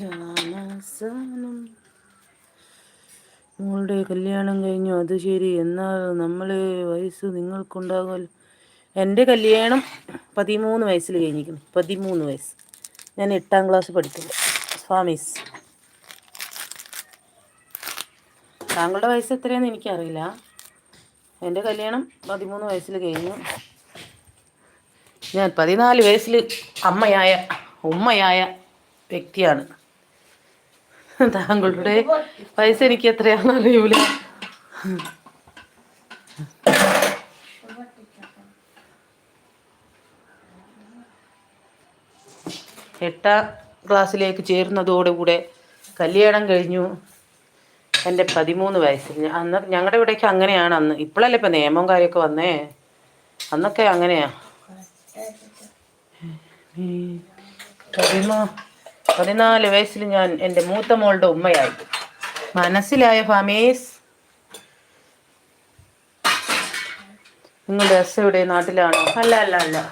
രാമസാനം മോളുടെ കല്യാണം കഴിഞ്ഞു. അത് ശരി. എന്നാൽ നമ്മളെ വയസ്സ് നിങ്ങൾക്കുണ്ടാകുമല്ലോ. എൻ്റെ കല്യാണം 13 വയസ്സിൽ കഴിഞ്ഞിരിക്കുന്നു. 13 വയസ്സ്. ഞാൻ 8ാം ക്ലാസ് പഠിക്കുന്നു. സ്വാമീസ്, താങ്കളുടെ വയസ്സ് എത്രയാണെന്ന് എനിക്കറിയില്ല. എൻ്റെ കല്യാണം 13 വയസ്സിൽ കഴിഞ്ഞു. ഞാൻ 14 വയസ്സിൽ ഉമ്മയായ വ്യക്തിയാണ്. താങ്കളുടെ വയസ്സ് എനിക്ക് എത്രയാണെന്ന് അറിയൂല. 8ാം ക്ലാസ്സിലേക്ക് ചേരുന്നതോടുകൂടെ കല്യാണം കഴിഞ്ഞു. എൻ്റെ 13 വയസ്സിൽ. അന്ന് ഞങ്ങളുടെ ഇവിടേക്ക് അങ്ങനെയാണ്. അന്ന് ഇപ്പോഴല്ലേ ഇപ്പം നിയമവും കാര്യമൊക്കെ വന്നേ. അന്നൊക്കെ അങ്ങനെയാ. 14 വയസ്സിൽ ഞാൻ എൻ്റെ മൂത്ത മോളുടെ ഉമ്മയായി. മനസ്സിലായ ഫാമീസ്? നിങ്ങളുടെ എസ് എവിടെ? നാട്ടിലാണോ? അല്ല.